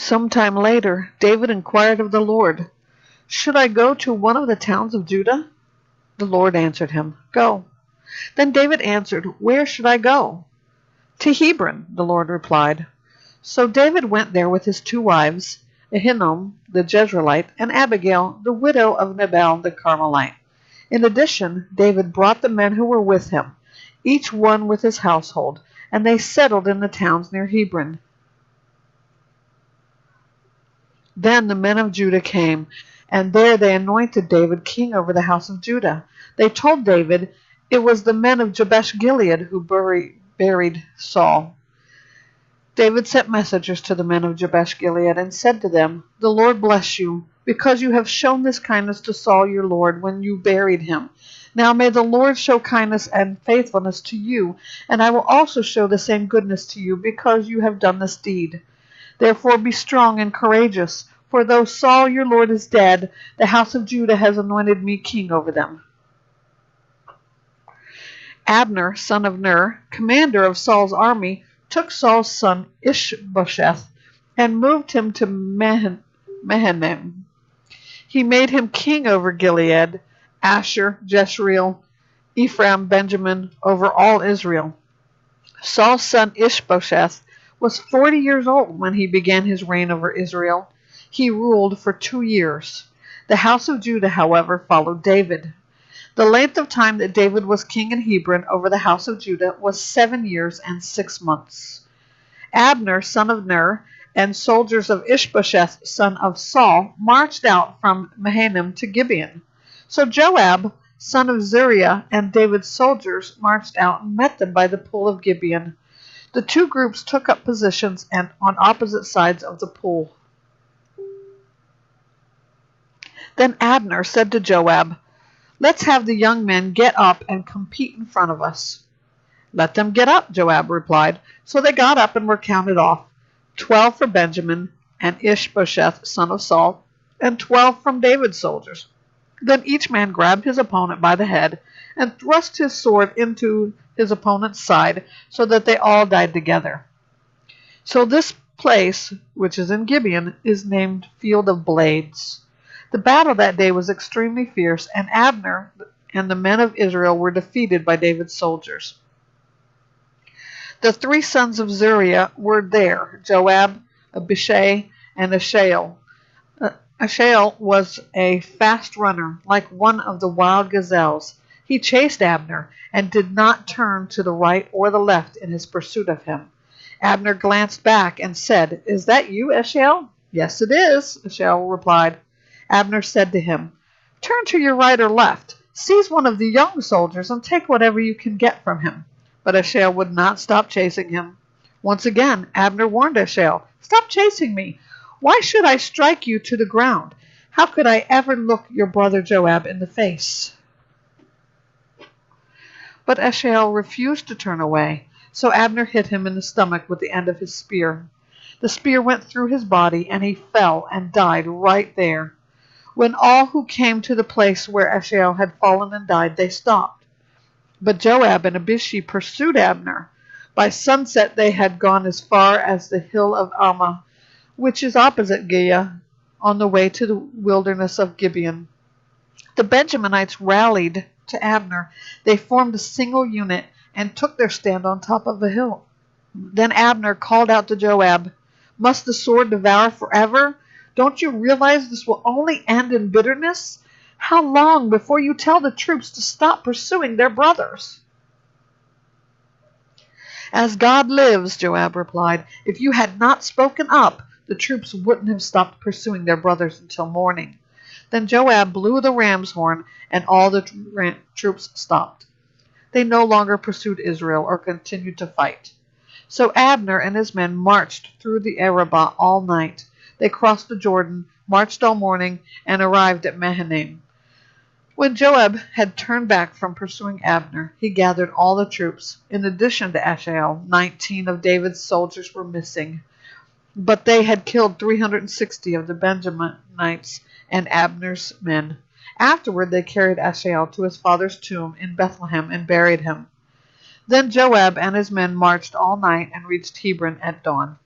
Some time later, David inquired of the Lord, "Should I go to one of the towns of Judah?" The Lord answered him, "Go." Then David answered, "Where should I go?" "To Hebron," the Lord replied. So David went there with his 2 wives, Ahinoam the Jezreelite, and Abigail, the widow of Nabal the Carmelite. In addition, David brought the men who were with him, each one with his household, and they settled in the towns near Hebron. Then the men of Judah came, and there they anointed David king over the house of Judah. They told David it was the men of Jabesh-Gilead who buried Saul. David sent messengers to the men of Jabesh-Gilead and said to them, "The Lord bless you, because you have shown this kindness to Saul your lord when you buried him. Now may the Lord show kindness and faithfulness to you, and I will also show the same goodness to you, because you have done this deed. Therefore be strong and courageous, for though Saul your lord is dead, the house of Judah has anointed me king over them." Abner, son of Ner, commander of Saul's army, took Saul's son Ishbosheth and moved him to Mahanaim. He made him king over Gilead, Asher, Jezreel, Ephraim, Benjamin, over all Israel. Saul's son Ishbosheth was 40 years old when he began his reign over Israel. He ruled for 2 years. The house of Judah, however, followed David. The length of time that David was king in Hebron over the house of Judah was 7 years and 6 months. Abner, son of Ner, and soldiers of Ishbosheth, son of Saul, marched out from Mahanaim to Gibeon. So Joab, son of Zeruiah, and David's soldiers marched out and met them by the pool of Gibeon. The 2 groups took up positions on opposite sides of the pool. Then Abner said to Joab, "Let's have the young men get up and compete in front of us." "Let them get up," Joab replied. So they got up and were counted off, 12 for Benjamin and Ishbosheth, son of Saul, and 12 from David's soldiers. Then each man grabbed his opponent by the head and thrust his sword into his opponent's side, so that they all died together. So this place, which is in Gibeon, is named Field of Blades. The battle that day was extremely fierce, and Abner and the men of Israel were defeated by David's soldiers. The 3 sons of Zeruiah were there, Joab, Abishai, and Asahel. Asahel was a fast runner, like one of the wild gazelles. He chased Abner and did not turn to the right or the left in his pursuit of him. Abner glanced back and said, "Is that you, Asahel?" "Yes, it is," Asahel replied. Abner said to him, "Turn to your right or left. Seize one of the young soldiers and take whatever you can get from him." But Asahel would not stop chasing him. Once again, Abner warned Asahel, "Stop chasing me. Why should I strike you to the ground? How could I ever look your brother Joab in the face?" But Asahel refused to turn away, so Abner hit him in the stomach with the end of his spear. The spear went through his body, and he fell and died right there. When all who came to the place where Asahel had fallen and died, they stopped. But Joab and Abishai pursued Abner. By sunset they had gone as far as the hill of Ammah, which is opposite Giah, on the way to the wilderness of Gibeon. The Benjaminites rallied to Abner. They formed a single unit and took their stand on top of the hill. Then Abner called out to Joab, "Must the sword devour forever? Don't you realize this will only end in bitterness? How long before you tell the troops to stop pursuing their brothers?" "As God lives," Joab replied, "if you had not spoken up, the troops wouldn't have stopped pursuing their brothers until morning." Then Joab blew the ram's horn, and all the troops stopped. They no longer pursued Israel or continued to fight. So Abner and his men marched through the Arabah all night. They crossed the Jordan, marched all morning, and arrived at Mahanaim. When Joab had turned back from pursuing Abner, he gathered all the troops. In addition to Asahel, 19 of David's soldiers were missing, but they had killed 360 of the Benjaminites and Abner's men. Afterward they carried Asahel to his father's tomb in Bethlehem and buried him. Then Joab and his men marched all night and reached Hebron at dawn.